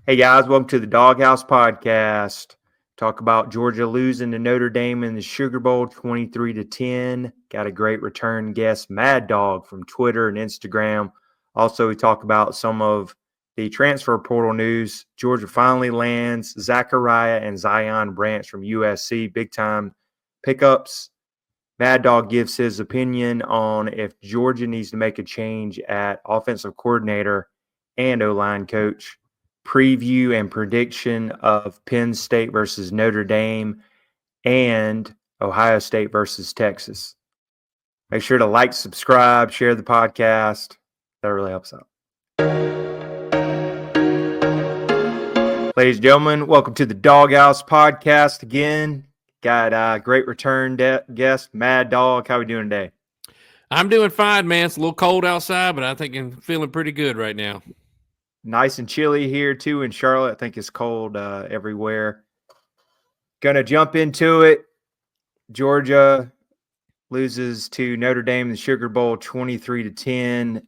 Hey guys, welcome to the Doghouse Podcast. Talk about Georgia losing to Notre Dame in the Sugar Bowl 23-10. Got a great return guest, Mad Dawg from Twitter and Instagram. Also, we talk about some of the transfer portal news. Georgia finally lands Zachariah and Zion Branch from USC. Big time pickups. Mad Dawg gives his opinion on if Georgia needs to make a change at offensive coordinator and O-line coach. Preview and prediction of Penn State versus Notre Dame and Ohio State versus Texas. Make sure to like, subscribe, share the podcast. That really helps out. Ladies and gentlemen, welcome to the Doghouse Podcast again. Got a great return guest, Mad Dawg. How are we doing today? I'm doing fine, man. It's a little cold outside, but I think I'm feeling pretty good right now. Nice and chilly here, too, in Charlotte. I think it's cold everywhere. Going to jump into it. Georgia loses to Notre Dame in the Sugar Bowl 23-10.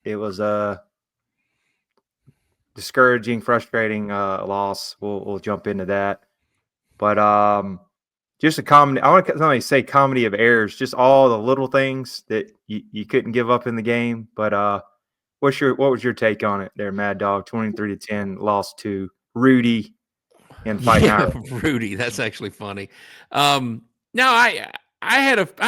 It was a discouraging, frustrating loss. We'll jump into that. But just a comedy. I want to say comedy of errors, just all the little things that you couldn't give up in the game. But what was your take on it there, Mad Dawg? 23-10 loss to Rudy and Fighting Irish. Rudy, that's actually funny. No, I kind of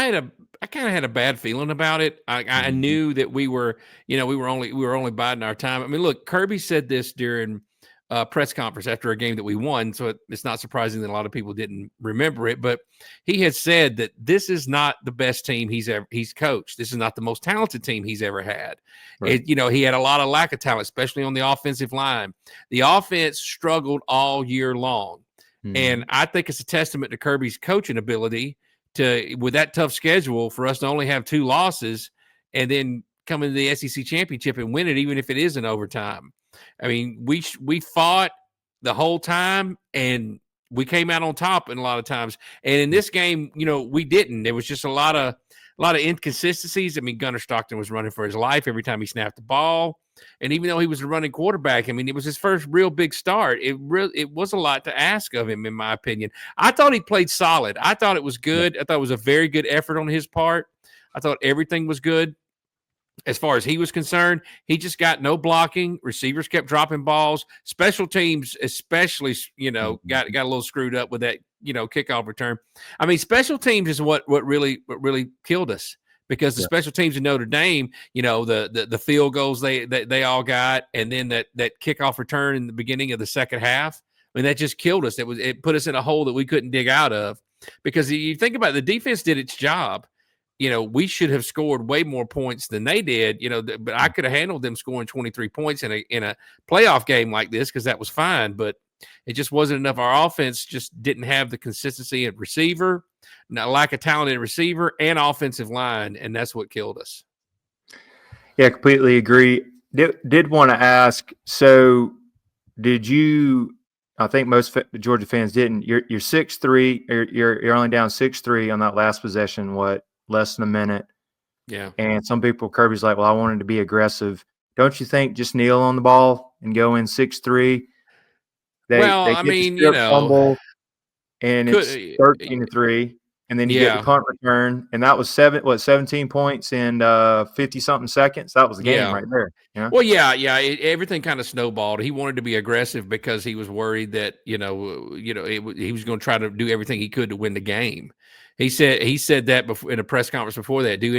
had a bad feeling about it. I knew that we were only biding our time. I mean, look, Kirby said this during press conference after a game that we won, so it's not surprising that a lot of people didn't remember it. But he had said that this is not the best team he's coached. This is not the most talented team he's ever had. Right. He had a lot of lack of talent, especially on the offensive line. The offense struggled all year long, and I think it's a testament to Kirby's coaching ability to, with that tough schedule, for us to only have 2 losses and then come into the SEC championship and win it, even if it is in overtime. I mean, we fought the whole time and we came out on top in a lot of times. And in this game, we didn't. There was just a lot of inconsistencies. I mean, Gunnar Stockton was running for his life every time he snapped the ball. And even though he was a running quarterback, I mean, it was his first real big start. It was a lot to ask of him, in my opinion. I thought he played solid. I thought it was good. I thought it was a very good effort on his part. I thought everything was good. As far as he was concerned, he just got no blocking. Receivers kept dropping balls. Special teams, especially, got a little screwed up with that, kickoff return. I mean, special teams is what really killed us, because the special teams in Notre Dame, the field goals they all got, and then that kickoff return in the beginning of the second half. I mean, that just killed us. It put us in a hole that we couldn't dig out of, because you think about it, the defense did its job. We should have scored way more points than they did, but I could have handled them scoring 23 points in a playoff game like this, because that was fine, but it just wasn't enough. Our offense just didn't have the consistency at receiver, lack of talent at receiver and offensive line, and that's what killed us. Yeah, completely agree. Did want to ask, so did you – I think most Georgia fans didn't. You're 6-3 – you're only down 6-3 on that last possession, less than a minute. Yeah. And some people, Kirby's like, well, I wanted to be aggressive. Don't you think just kneel on the ball and go in 6-3? They fumble, and it's 13-3, and then you get the punt return, and that was 17 points in 50-something seconds. That was the game right there. Yeah. Well, everything kind of snowballed. He wanted to be aggressive because he was worried that he was going to try to do everything he could to win the game. He said that before, in a press conference before that, do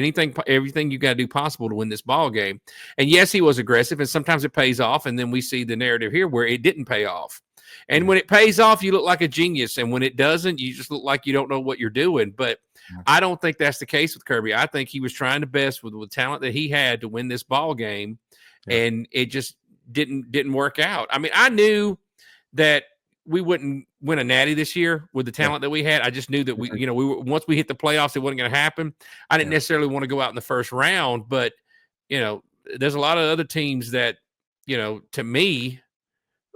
everything you got to do possible to win this ball game. And yes, he was aggressive, and sometimes it pays off. And then we see the narrative here where it didn't pay off. And when it pays off, you look like a genius. And when it doesn't, you just look like you don't know what you're doing. But I don't think that's the case with Kirby. I think he was trying the best with the talent that he had to win this ball game. Yeah. And it just didn't work out. I mean, I knew that we wouldn't win a natty this year with the talent that we had. I just knew that we were, once we hit the playoffs, it wasn't going to happen. I didn't necessarily want to go out in the first round, but there's a lot of other teams that, to me,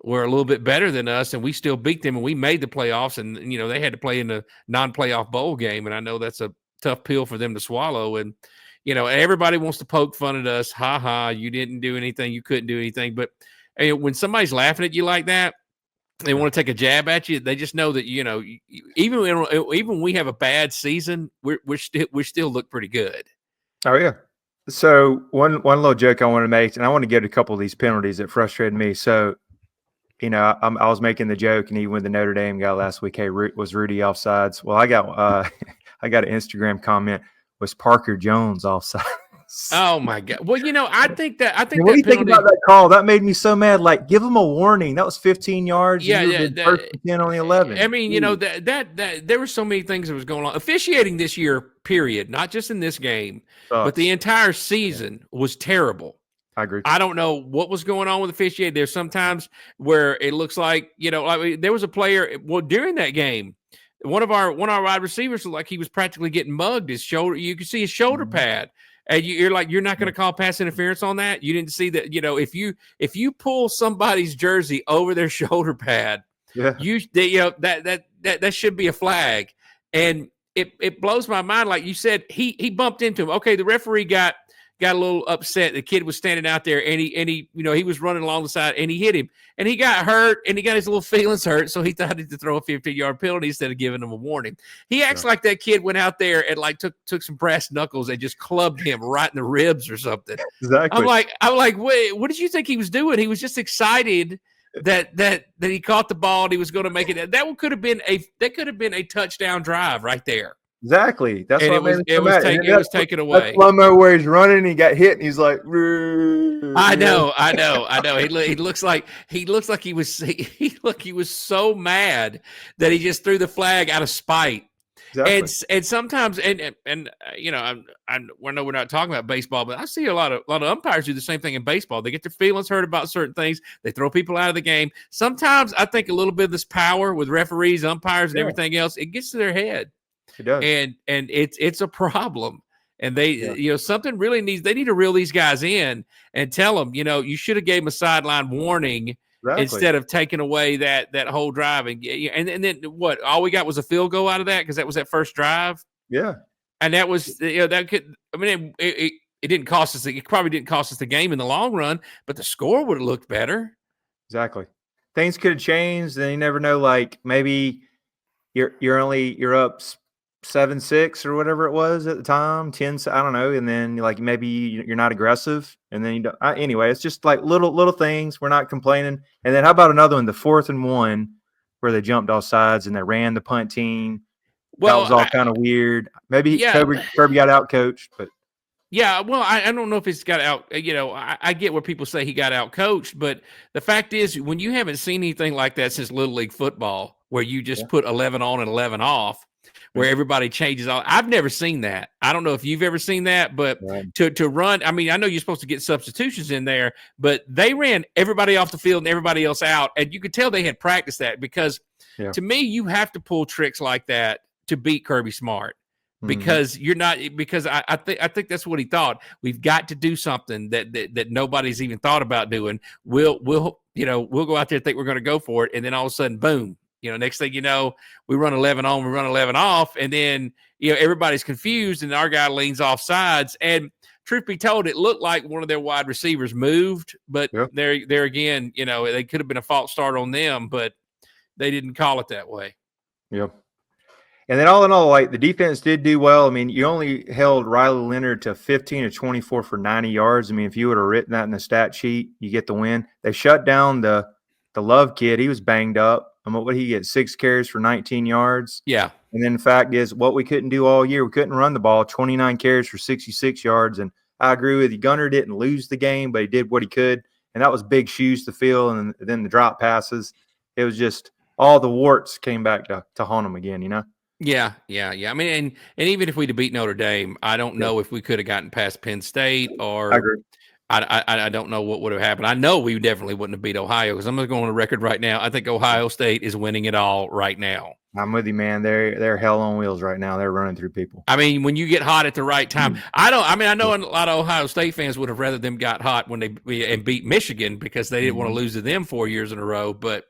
were a little bit better than us, and we still beat them, and we made the playoffs, and they had to play in the non-playoff bowl game, and I know that's a tough pill for them to swallow. And everybody wants to poke fun at us. Ha ha, you didn't do anything, you couldn't do anything, but when somebody's laughing at you like that, they want to take a jab at you. They just know that even when we have a bad season, we still look pretty good. Oh yeah. So one little joke I want to make, and I want to get a couple of these penalties that frustrated me. So, I was making the joke, and even with the Notre Dame guy last week, hey, was Rudy offsides? Well, I got I got an Instagram comment, was Parker Jones offsides? Oh my God! Well, I think what do you think about that call? That made me so mad. Like, give him a warning. That was 15 yards. Yeah, first and 10 on the 11. I mean, that there were so many things that was going on. Officiating this year, period, not just in this game, but the entire season was terrible. I agree. I don't know what was going on with officiating. There's sometimes where it looks like there was a player. Well, during that game, one of our wide receivers looked like he was practically getting mugged. His shoulder, you could see his shoulder pad. And you're like, you're not going to call pass interference on that? You didn't see that, if you pull somebody's jersey over their shoulder pad, that should be a flag. And it blows my mind. Like you said, he bumped into him. Okay, the referee got a little upset. The kid was standing out there, and he he was running along the side, and he hit him, and he got hurt, and he got his little feelings hurt, so he thought to throw a 50-yard penalty instead of giving him a warning. He acts like that kid went out there and took some brass knuckles and just clubbed him right in the ribs or something. Exactly. I'm like, wait, what did you think he was doing? He was just excited that he caught the ball and he was going to make it. That could have been a touchdown drive right there. Exactly. That's and what it was taken away. Slow-mo where he's running, and he got hit, and he's like, I know. He looks like he was so mad that he just threw the flag out of spite. Exactly. And sometimes I know we're not talking about baseball, but I see a lot of umpires do the same thing in baseball. They get their feelings hurt about certain things. They throw people out of the game. Sometimes I think a little bit of this power with referees, umpires, and everything else, it gets to their head. It does. And it's a problem. And they, something really they need to reel these guys in and tell them, you should have gave them a sideline warning instead of taking away that whole drive. And then what? All we got was a field goal out of that because that was that first drive. Yeah. And that was, that could, I mean, it didn't cost us, it probably didn't cost us the game in the long run, but the score would have looked better. Exactly. Things could have changed. Then you never know. Like maybe you're up 7-6 or whatever it was at the time, 10, I don't know. And then maybe you're not aggressive. And then you don't, anyway, it's just like little things. We're not complaining. And then how about another one, the 4th and 1, where they jumped off sides and they ran the punt team. Well, that was all kind of weird. Maybe Kirby got out coached, but. Yeah, well, I don't know if it's got out. I get where people say he got out coached, but the fact is, when you haven't seen anything like that since Little League football, where you just put 11 on and 11 off, where everybody changes all. I've never seen that. I don't know if you've ever seen that, but to run, I mean, I know you're supposed to get substitutions in there, but they ran everybody off the field and everybody else out, and you could tell they had practiced that because to me, you have to pull tricks like that to beat Kirby Smart. Because you're not, because I think that's what he thought. We've got to do something that nobody's even thought about doing. We'll go out there and think we're going to go for it, and then all of a sudden, boom! Next thing you know, we run 11 on, we run 11 off, and then everybody's confused, and our guy leans off sides. And truth be told, it looked like one of their wide receivers moved, but there again, they could have been a false start on them, but they didn't call it that way. Yep. And then all in all, the defense did do well. I mean, you only held Riley Leonard to 15 or 24 for 90 yards. I mean, if you would have written that in the stat sheet, you get the win. They shut down the Love kid. He was banged up. I mean, what did he get? 6 carries for 19 yards. Yeah. And then the fact is, what we couldn't do all year, we couldn't run the ball. 29 carries for 66 yards. And I agree with you. Gunner didn't lose the game, but he did what he could. And that was big shoes to fill. And then the drop passes. It was just all the warts came back to haunt him again, Yeah. I mean, and even if we'd have beat Notre Dame, I don't know if we could have gotten past Penn State or I agree. I don't know what would have happened. I know we definitely wouldn't have beat Ohio because I'm going to go on the record right now. I think Ohio State is winning it all right now. I'm with you, man. They're hell on wheels right now. They're running through people. I mean, when you get hot at the right time, I know a lot of Ohio State fans would have rather them got hot when they beat Michigan because they didn't want to lose to them 4 years in a row. But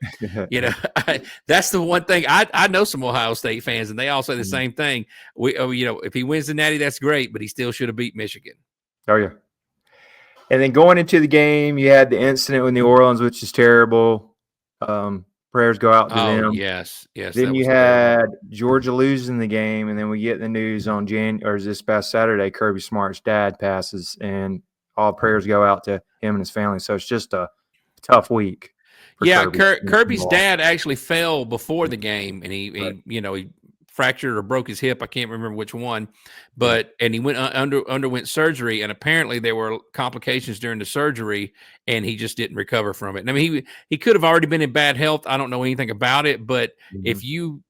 that's the one thing I know some Ohio State fans, and they all say the same thing. If he wins the Natty, that's great, but he still should have beat Michigan. Oh yeah. And then going into the game, you had the incident with New Orleans, which is terrible. Prayers go out to them. Yes, Then that you was terrible. had Georgia losing the game, and then we get the news on this past Saturday, Kirby Smart's dad passes, and all prayers go out to him and his family. So it's just a tough week for Kirby. Kirby's dad actually fell before the game, and he fractured or broke his hip. I can't remember which one, but and he underwent surgery, and apparently there were complications during the surgery, and he just didn't recover from it. And I mean, he could have already been in bad health. I don't know anything about it, but if you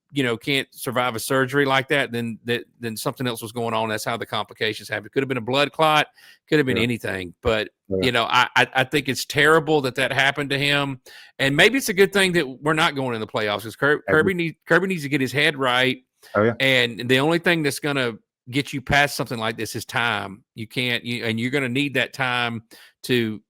can't survive a surgery like that, then something else was going on. That's how the complications happen. It could have been a blood clot, could have been anything. But I think it's terrible that happened to him, and maybe it's a good thing that we're not going in the playoffs because Kirby needs to get his head right. Oh yeah, and the only thing that's going to get you past something like this is time. You can't, and you're going to need that time to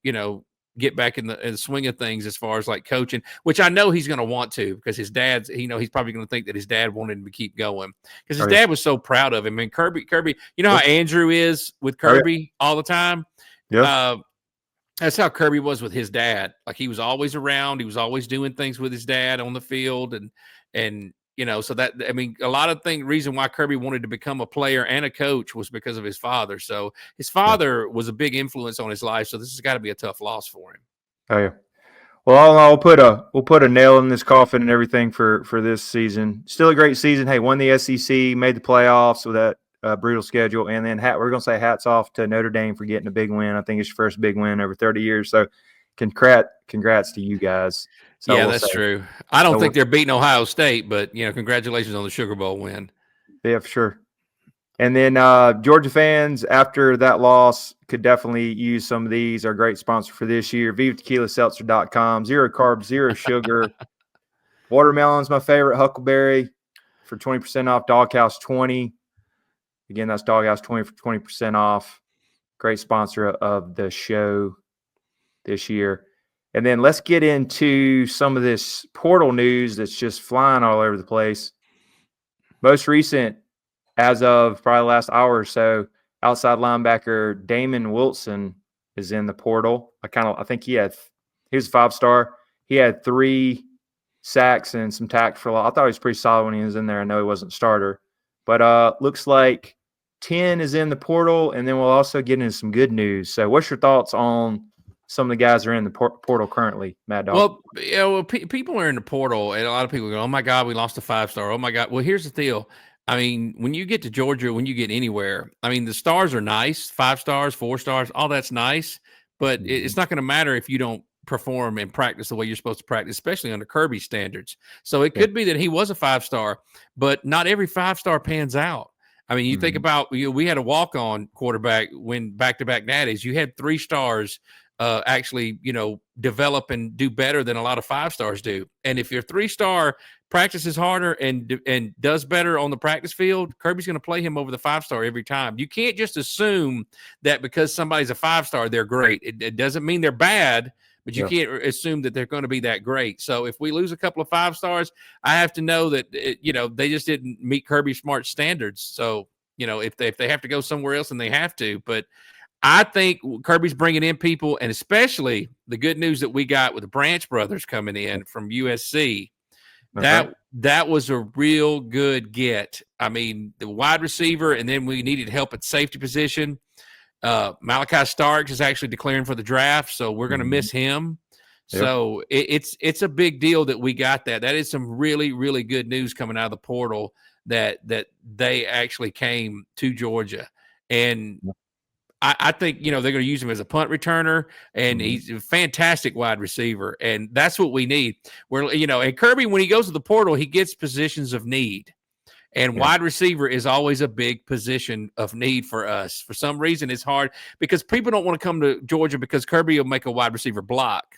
get back in the swing of things as far as like coaching, which I know he's going to want to because his dad's, he's probably going to think that his dad wanted him to keep going because his dad was so proud of him. And Kirby, how Andrew is with Kirby all the time. Yeah. That's how Kirby was with his dad. Like he was always around. He was always doing things with his dad on the field. And so that, I mean, a lot of reason why Kirby wanted to become a player and a coach was because of his father. So his father was a big influence on his life. So this has got to be a tough loss for him. Oh yeah. Well, we'll put a nail in this coffin and everything for this season. Still a great season. Hey, won the SEC, made the playoffs with that brutal schedule, and then we're gonna say hats off to Notre Dame for getting a big win. I think it's your first big win over 30 years. So, congrats to you guys. So yeah, that's true. I don't think they're beating Ohio State, but congratulations on the Sugar Bowl win. Yeah, for sure. And then Georgia fans, after that loss, could definitely use some of these. Our great sponsor for this year, VivaTequilaSeltzer.com. 0 carbs, 0 sugar. Watermelon's my favorite. Huckleberry for 20% off. Doghouse 20. Again, that's Doghouse 20 for 20% off. Great sponsor of the show this year. And then let's get into some of this portal news that's just flying all over the place. Most recent, as of probably the last hour or so, outside linebacker Damon Wilson is in the portal. I think he was a 5-star. He had 3 sacks and some tackles for a lot. I thought he was pretty solid when he was in there. I know he wasn't starter. But looks like 10 is in the portal, and then we'll also get into some good news. So what's your thoughts on some of the guys that are in the portal currently, Mad Dawg? Well, people are in the portal, and a lot of people go, oh, my God, we lost a 5-star. Oh, my God. Well, here's the deal. I mean, when you get to Georgia, when you get anywhere, I mean, the stars are nice, 5 stars, 4 stars, all that's nice, but it's not going to matter if you don't perform and practice the way you're supposed to practice, especially under Kirby's standards. So it could be that he was a 5-star, but not every 5-star pans out. I mean, you think about, we had a walk-on quarterback win back-to-back natties. You had 3 stars actually, develop and do better than a lot of 5-stars do. And if your 3-star practices harder and does better on the practice field, Kirby's going to play him over the 5-star every time. You can't just assume that because somebody's a 5-star, they're great. It doesn't mean they're bad, but you can't assume that they're going to be that great. So if we lose a couple of 5-stars, I have to know that, they just didn't meet Kirby Smart's standards. So, if they have to go somewhere else, then they have to. But I think Kirby's bringing in people, and especially the good news that we got with the Branch brothers coming in from USC. That was a real good get. I mean, the wide receiver, and then we needed help at safety position. Malachi Starks is actually declaring for the draft, so we're going to miss him. Yep. So it's a big deal that we got that. That is some really, really good news coming out of the portal that they actually came to Georgia. And I think, they're going to use him as a punt returner, and he's a fantastic wide receiver. And that's what we need. And Kirby, when he goes to the portal, he gets positions of need. And wide receiver is always a big position of need for us. For some reason, it's hard because people don't want to come to Georgia because Kirby will make a wide receiver block.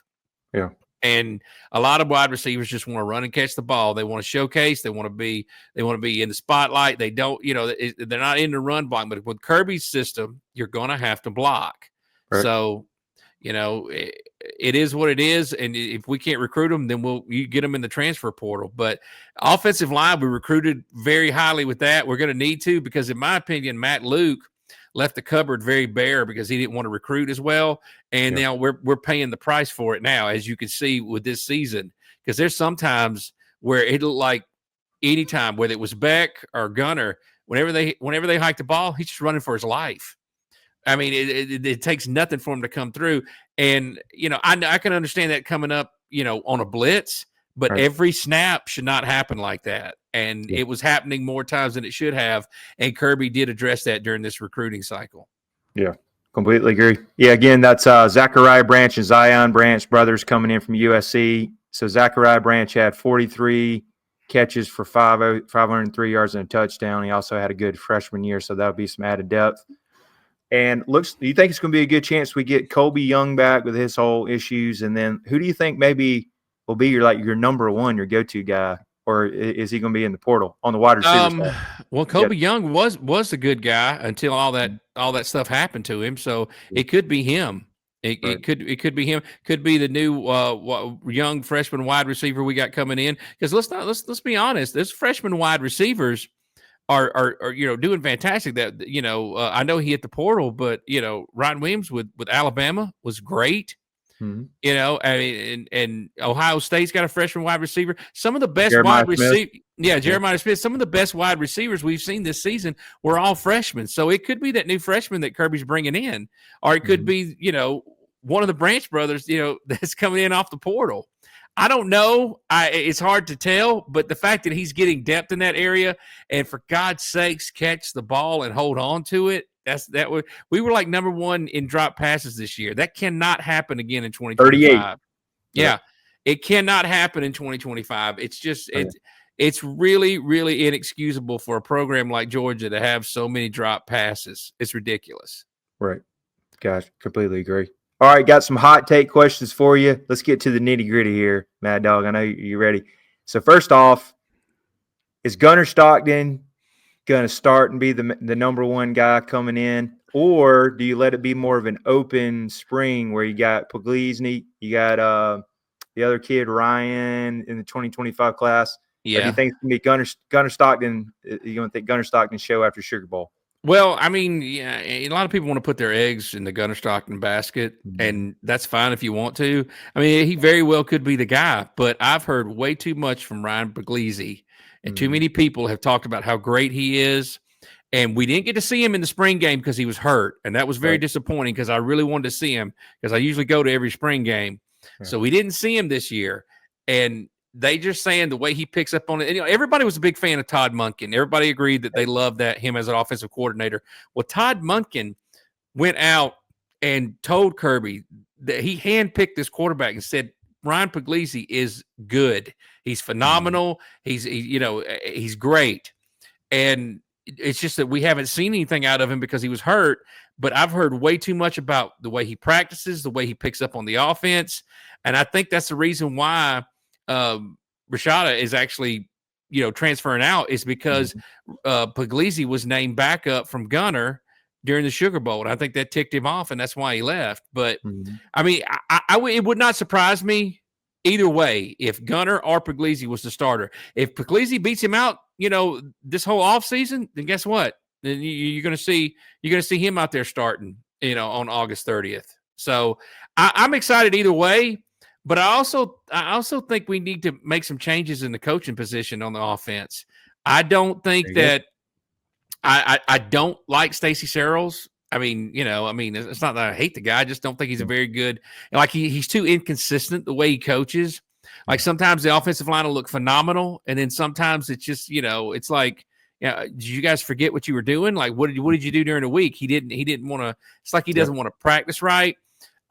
Yeah. And a lot of wide receivers just want to run and catch the ball. They want to showcase. They want to be in the spotlight. They don't, they're not in the run block. But with Kirby's system, you're going to have to block. Right. So, it is what it is. And if we can't recruit them, then you get them in the transfer portal. But offensive line, we recruited very highly with that. We're going to need to because, in my opinion, Matt Luke left the cupboard very bare because he didn't want to recruit as well. And now we're paying the price for it now, as you can see with this season, because there's sometimes where it'll like anytime, whether it was Beck or Gunner, whenever they hike the ball, he's just running for his life. I mean, it takes nothing for him to come through. And, I can understand that coming up, on a blitz, but every snap should not happen like that. And it was happening more times than it should have. And Kirby did address that during this recruiting cycle. Yeah, completely agree. Yeah, again, that's Zachariah Branch and Zion Branch, brothers coming in from USC. So Zachariah Branch had 43 catches for 503 yards and a touchdown. He also had a good freshman year, so that'll be some added depth. And do you think it's going to be a good chance we get Colby Young back with his whole issues? And then who do you think maybe will be your number one, your go-to guy? Or is he going to be in the portal on the wide receiver side? Well, Colby Young was a good guy until all that stuff happened to him. So it could be him. It could be him. Could be the new young freshman wide receiver we got coming in. Because let's be honest, those freshman wide receivers are doing fantastic. That I know he hit the portal, but Ryan Williams with Alabama was great. Mm-hmm. I mean, and Ohio State's got a freshman wide receiver. Some of the best wide receivers, Jeremiah Smith. Some of the best wide receivers we've seen this season were all freshmen. So it could be that new freshman that Kirby's bringing in, or it could be one of the Branch brothers, that's coming in off the portal. I don't know. It's hard to tell, but the fact that he's getting depth in that area, and for God's sakes, catch the ball and hold on to it. We were like number one in drop passes this year. That cannot happen again in 2025. 38. Yeah, it cannot happen in 2025. It's just it's really, really inexcusable for a program like Georgia to have so many drop passes. It's ridiculous. Right. Gosh, completely agree. All right, got some hot take questions for you. Let's get to the nitty gritty here, Mad Dawg. I know you're ready. So first off, is Gunner Stockton going to start and be the number one guy coming in, or do you let it be more of an open spring where you got Puglisi, you got the other kid Ryan in the 2025 class? Yeah. Or do you think it's going to be Gunner Stockton? You don't think Gunner Stockton show after Sugar Bowl? Well, I mean, yeah, a lot of people want to put their eggs in the Gunner Stockton basket, and that's fine if you want to. I mean, he very well could be the guy, but I've heard way too much from Ryan Puglisi, and too many people have talked about how great he is. And we didn't get to see him in the spring game because he was hurt, and that was very disappointing because I really wanted to see him because I usually go to every spring game. Yeah. So we didn't see him this year, and they just saying the way he picks up on it. And, everybody was a big fan of Todd Monken. Everybody agreed that they loved him as an offensive coordinator. Well, Todd Monken went out and told Kirby that he handpicked this quarterback and said, Ryan Puglisi is good. He's phenomenal. He's great. And it's just that we haven't seen anything out of him because he was hurt. But I've heard way too much about the way he practices, the way he picks up on the offense. And I think that's the reason why Rashada is actually, transferring out is because Puglisi was named backup from Gunner during the Sugar Bowl. And I think that ticked him off, and that's why he left. But, I mean, it would not surprise me either way if Gunner or Puglisi was the starter. If Puglisi beats him out, this whole offseason, then guess what? Then you're going to see him out there starting, on August 30th. So I'm excited either way. But I also think we need to make some changes in the coaching position on the offense. I don't think that I don't like Stacey Searles. I mean, it's not that I hate the guy. I just don't think he's a very good. Like he's too inconsistent the way he coaches. Like sometimes the offensive line will look phenomenal, and then sometimes it's just it's like, did you guys forget what you were doing? Like what did you do during the week? He didn't want to. It's like he doesn't want to practice right.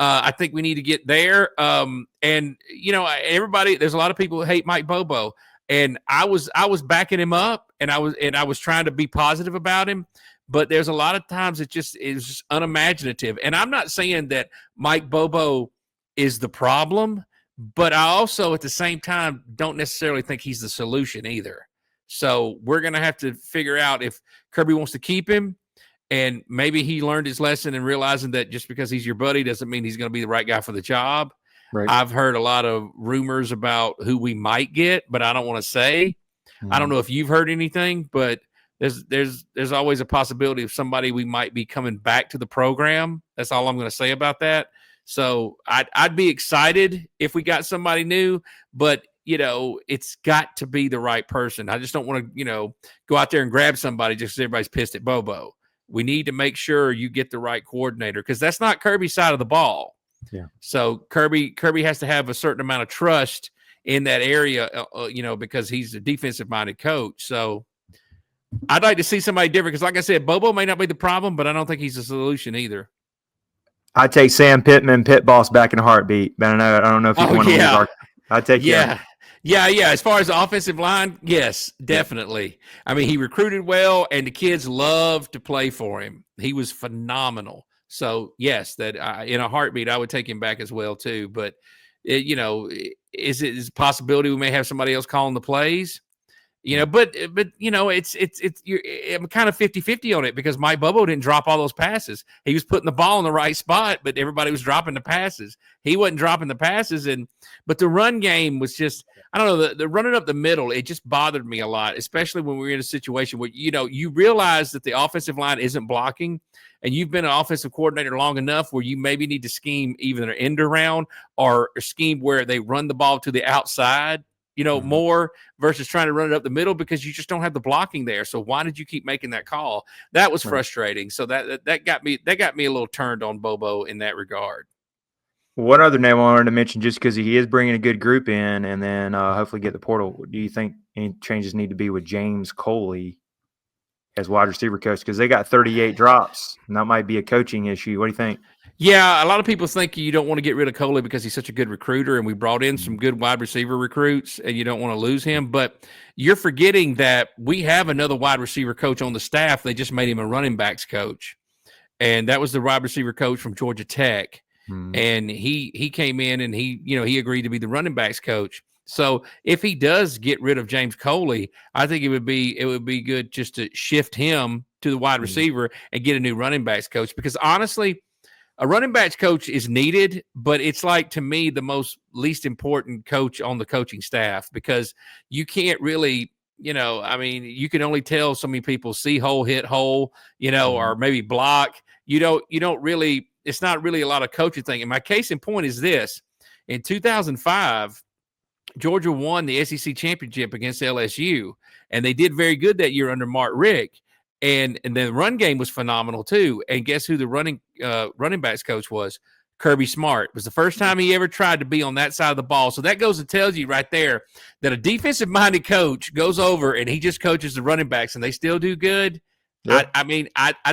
I think we need to get there. And everybody, there's a lot of people who hate Mike Bobo, and I was backing him up, and I was trying to be positive about him. But there's a lot of times it was just unimaginative. And I'm not saying that Mike Bobo is the problem, but I also at the same time don't necessarily think he's the solution either. So we're going to have to figure out if Kirby wants to keep him. And maybe he learned his lesson and realizing that just because he's your buddy doesn't mean he's going to be the right guy for the job. Right. I've heard a lot of rumors about who we might get, but I don't want to say. I don't know if you've heard anything, but there's always a possibility of somebody we might be coming back to the program. That's all I'm going to say about that. So I'd be excited if we got somebody new, but it's got to be the right person. I just don't want to, go out there and grab somebody just because everybody's pissed at Bobo. We need to make sure you get the right coordinator because that's not Kirby's side of the ball. Yeah. So Kirby has to have a certain amount of trust in that area, because he's a defensive-minded coach. So I'd like to see somebody different because, like I said, Bobo may not be the problem, but I don't think he's the solution either. I take Sam Pittman, pit boss, back in a heartbeat. But I don't know if you want to lose. I take him. Yeah. As far as the offensive line, yes, definitely. I mean, he recruited well, and the kids love to play for him. He was phenomenal. So yes, that in a heartbeat, I would take him back as well too. But is it a possibility we may have somebody else calling the plays? But I'm kind of 50-50 on it because Mike Bobo didn't drop all those passes. He was putting the ball in the right spot, but everybody was dropping the passes. He wasn't dropping the passes, but the run game was just, I don't know, the running up the middle, it just bothered me a lot, especially when we were in a situation where, you realize that the offensive line isn't blocking, and you've been an offensive coordinator long enough where you maybe need to scheme either an end around or a scheme where they run the ball to the outside, more versus trying to run it up the middle because you just don't have the blocking there. So why did you keep making that call? That was frustrating. So that got me a little turned on Bobo in that regard. One other name I wanted to mention, just because he is bringing a good group in, and then hopefully get the portal. Do you think any changes need to be with James Coley as wide receiver coach? Because they got 38 drops, and that might be a coaching issue. What do you think? Yeah, a lot of people think you don't want to get rid of Coley because he's such a good recruiter, and we brought in some good wide receiver recruits, and you don't want to lose him. But you're forgetting that we have another wide receiver coach on the staff. They just made him a running backs coach, and that was the wide receiver coach from Georgia Tech. And he came in and he agreed to be the running backs coach. So if he does get rid of James Coley, I think it would be good just to shift him to the wide receiver and get a new running backs coach, because honestly, a running backs coach is needed, but it's like, to me, the least important coach on the coaching staff, because you can't really, you can only tell so many people see hole, hit hole, or maybe block. You don't really, it's not really a lot of coaching thing. And my case in point is this: in 2005, Georgia won the SEC championship against LSU, and they did very good that year under Mark Richt. And the run game was phenomenal too. And guess who the running backs coach was? Kirby Smart. It was the first time he ever tried to be on that side of the ball. So that goes and tells you right there that a defensive-minded coach goes over and he just coaches the running backs and they still do good. Yep. I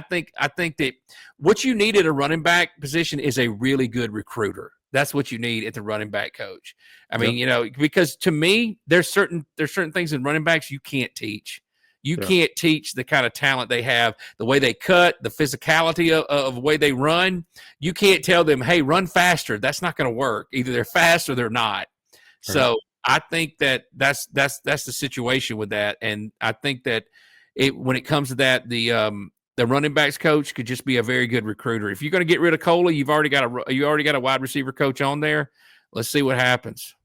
think that what you need at a running back position is a really good recruiter. That's what you need at the running back coach. I mean, because to me, there's certain things in running backs you can't teach. You can't teach the kind of talent they have, the way they cut, the physicality of the way they run. You can't tell them, hey, run faster. That's not going to work. Either they're fast or they're not. Right. So I think that's the situation with that. And I think that when it comes to that, the running backs coach could just be a very good recruiter. If you're going to get rid of Coley, you already got a wide receiver coach on there. Let's see what happens.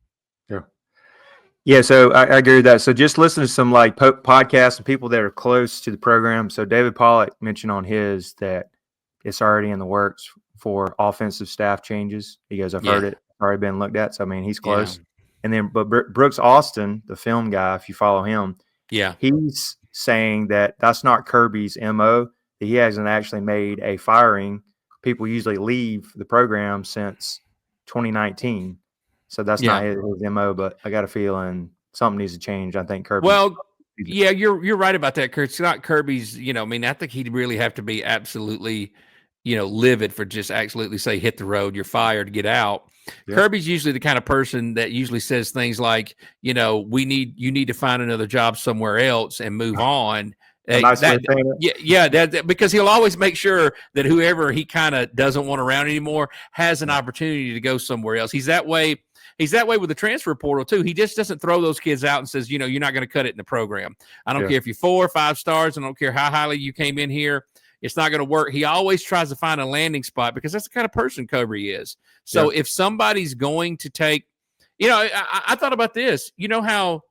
Yeah, so I agree with that. So just listen to some podcasts and people that are close to the program. So David Pollack mentioned on his that it's already in the works for offensive staff changes. He goes, I've heard it already been looked at. So, I mean, he's close. Yeah. And then, but Brooks Austin, the film guy, if you follow him, he's saying that that's not Kirby's MO. That he hasn't actually made a firing. People usually leave the program since 2019. So that's not his MO, but I got a feeling something needs to change. I think Kirby. Well, yeah, you're right about that, Kurt. It's not Kirby's, I think he'd really have to be absolutely, livid for just absolutely say, hit the road, you're fired, get out. Yep. Kirby's usually the kind of person that usually says things like, you need to find another job somewhere else and move on. Because he'll always make sure that whoever he kind of doesn't want around anymore has an opportunity to go somewhere else. He's that way. He's that way with the transfer portal too. He just doesn't throw those kids out and says, you're not going to cut it in the program. I don't care if you're 4 or 5 stars. I don't care how highly you came in here. It's not going to work. He always tries to find a landing spot because that's the kind of person Kobe is. So if somebody's going to take, I thought about this. You know how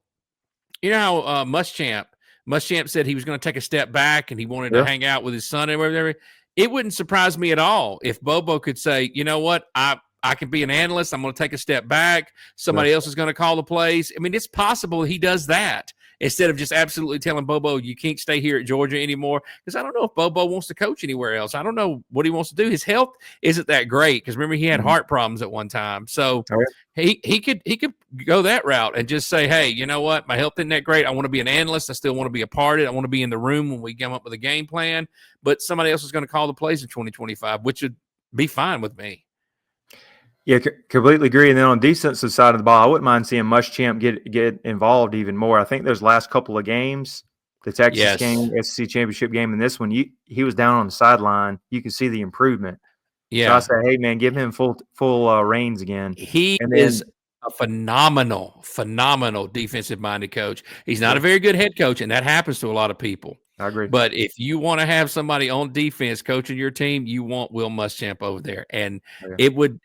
Muschamp Muschamp said he was going to take a step back and he wanted to hang out with his son and whatever. It wouldn't surprise me at all if Bobo could say, you know what, I can be an analyst. I'm going to take a step back. Somebody else is going to call the plays. I mean, it's possible he does that instead of just absolutely telling Bobo, you can't stay here at Georgia anymore. Because I don't know if Bobo wants to coach anywhere else. I don't know what he wants to do. His health isn't that great because remember he had heart problems at one time. So he could go that route and just say, hey, you know what? My health isn't that great. I want to be an analyst. I still want to be a part of it. I want to be in the room when we come up with a game plan. But somebody else is going to call the plays in 2025, which would be fine with me. Yeah, completely agree. And then on the defensive side of the ball, I wouldn't mind seeing Muschamp get involved even more. I think those last couple of games, the Texas game, SEC championship game, and this one, he was down on the sideline. You can see the improvement. Yeah. So I say, hey man, give him full reins again. He is a phenomenal defensive minded coach. He's not a very good head coach, and that happens to a lot of people. I agree. But if you want to have somebody on defense coaching your team, you want Will Muschamp over there. And it would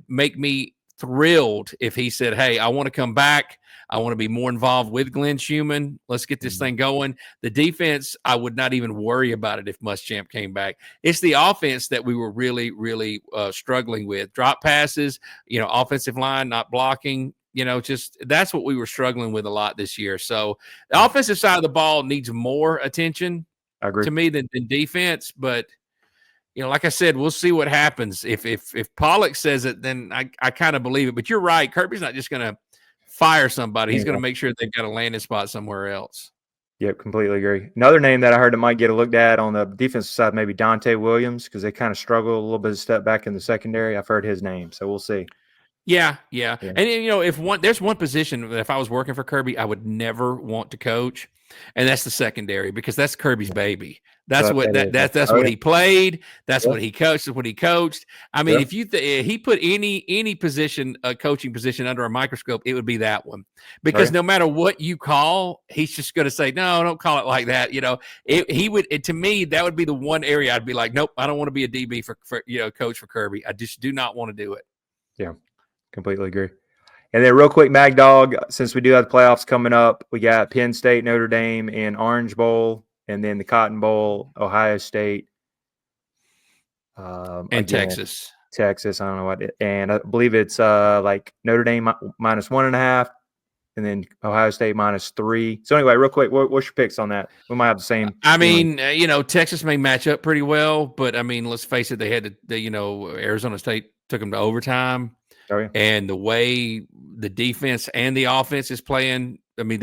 make me thrilled if he said, hey, I want to come back. I want to be more involved with Glenn Schumann. Let's get this thing going. The defense, I would not even worry about it if Muschamp came back. It's the offense that we were really, really struggling with. Drop passes, offensive line not blocking. Just that's what we were struggling with a lot this year. So the offensive side of the ball needs more attention to me than defense. But, like I said, we'll see what happens. If Pollock says it, then I kind of believe it. But you're right. Kirby's not just going to fire somebody. He's going to make sure they've got a landing spot somewhere else. Yep, completely agree. Another name that I heard that might get a look at on the defensive side, maybe Dante Williams, because they kind of struggle a little bit of step back in the secondary. I've heard his name, so we'll see. Yeah. And if there's one position that if I was working for Kirby, I would never want to coach, and that's the secondary because that's Kirby's baby. That's what he played. That's what he coached. That's what he coached. I mean, if he put any position, a coaching position under a microscope, it would be that one because no matter what you call, he's just going to say, no, don't call it like that. To me, that would be the one area I'd be like, nope, I don't want to be a DB for coach for Kirby. I just do not want to do it. Yeah. Completely agree. And then real quick, Mad Dawg, since we do have the playoffs coming up, we got Penn State, Notre Dame, and Orange Bowl, and then the Cotton Bowl, Ohio State. And Texas. Texas, I don't know what. And I believe it's like Notre Dame -1.5, and then Ohio State -3. So anyway, real quick, what's your picks on that? We might have the same. I mean, Texas may match up pretty well, but I mean, let's face it, they had Arizona State took them to overtime. And the way the defense and the offense is playing, I mean,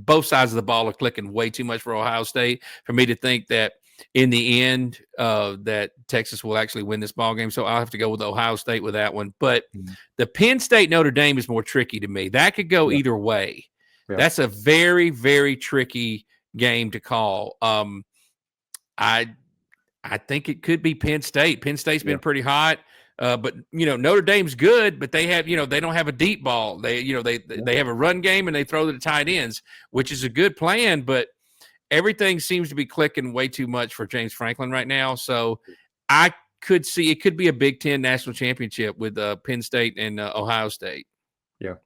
both sides of the ball are clicking way too much for Ohio State for me to think that in the end that Texas will actually win this ball game. So I'll have to go with Ohio State with that one. But the Penn State Notre Dame is more tricky to me. That could go either way. Yeah. That's a very, very tricky game to call. I think it could be Penn State. Penn State's been pretty hot. But Notre Dame's good, but they have they don't have a deep ball. They they have a run game and they throw to the tight ends, which is a good plan. But everything seems to be clicking way too much for James Franklin right now. So I could see it could be a Big Ten national championship with Penn State and Ohio State. Yeah,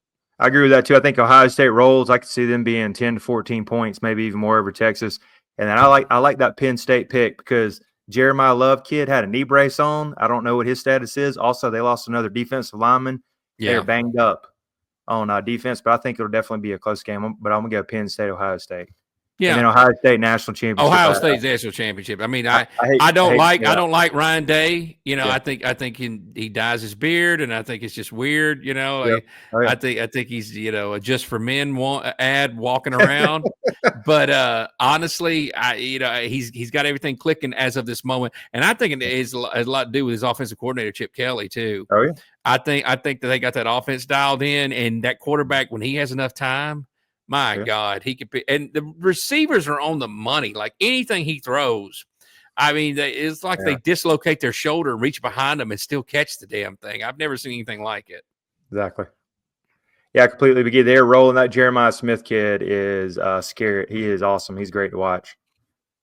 I agree with that too. I think Ohio State rolls. I could see them being 10 to 14 points, maybe even more over Texas. And then I like that Penn State pick because Jeremiah Love kid had a knee brace on. I don't know what his status is. Also, they lost another defensive lineman. Yeah. They're banged up on defense, but I think it'll definitely be a close game. But I'm going to go Penn State, Ohio State. Yeah. And then Ohio State national championship. Ohio State's national championship. I mean, I don't like Ryan Day. I think he dyes his beard, and I think it's just weird. I think he's a just for men ad walking around. But honestly, he's got everything clicking as of this moment, and I think it has a lot to do with his offensive coordinator Chip Kelly too. Oh yeah. I think that they got that offense dialed in, and that quarterback when he has enough time. My God, he could be, and the receivers are on the money. Like anything he throws, I mean, it's like they dislocate their shoulder and reach behind them and still catch the damn thing. I've never seen anything like it. Exactly. Yeah, completely. But they're rolling. That Jeremiah Smith kid is scary. He is awesome. He's great to watch.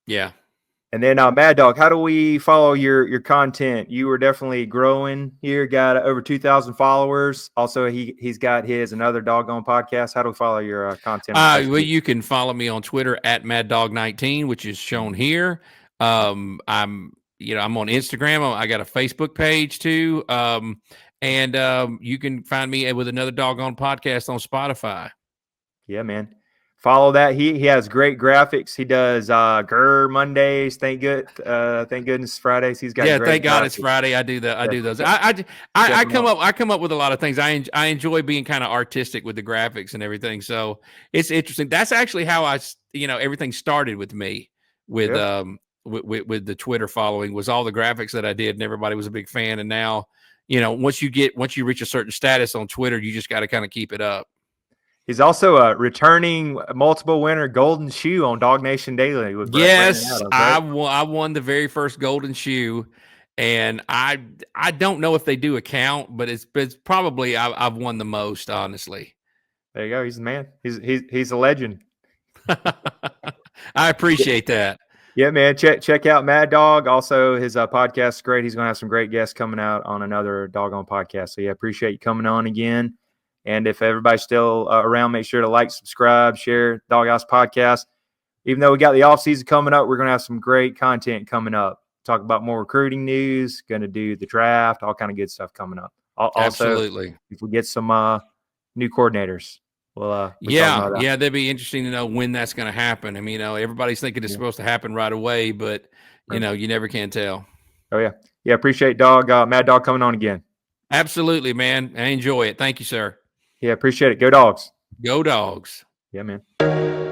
Yeah. And then Mad Dawg, how do we follow your content? You were definitely growing here, got over 2,000 followers. Also, he's got another doggone podcast. How do we follow your content on Well, Facebook? you can follow me on Twitter at Mad Dawg 19, which is shown here. I'm on Instagram. I got a Facebook page too. And you can find me with another doggone podcast on Spotify. Yeah, man. Follow that. He has great graphics. He does Mondays. Thank goodness Fridays. He's got great thank God graphics. it's Friday. I do that. I do those. I come up with a lot of things. I enjoy being kind of artistic with the graphics and everything. So it's interesting. That's actually how everything started with me with the Twitter following was all the graphics that I did, and everybody was a big fan. And now, once you reach a certain status on Twitter, you just got to kind of keep it up. He's also a returning multiple winner Golden Shoe on Dog Nation Daily. With yes, Adams, right? I won the very first Golden Shoe, and I don't know if they do a count, but it's probably I've won the most, honestly. There you go. He's the man. He's a legend. I appreciate that. Yeah, man. Check out Mad Dawg. Also, his podcast is great. He's going to have some great guests coming out on another doggone podcast. So, yeah, appreciate you coming on again. And if everybody's still around, make sure to like, subscribe, share Doghouse Podcast. Even though we got the off season coming up, we're going to have some great content coming up. Talk about more recruiting news, going to do the draft, all kind of good stuff coming up. Absolutely. Also, if we get some new coordinators, that'd be interesting to know when that's going to happen. I mean, everybody's thinking it's supposed to happen right away, but you never can tell. Oh yeah. Appreciate Mad Dawg coming on again. Absolutely, man. I enjoy it. Thank you, sir. Yeah, appreciate it. Go Dogs. Go Dogs. Yeah, man.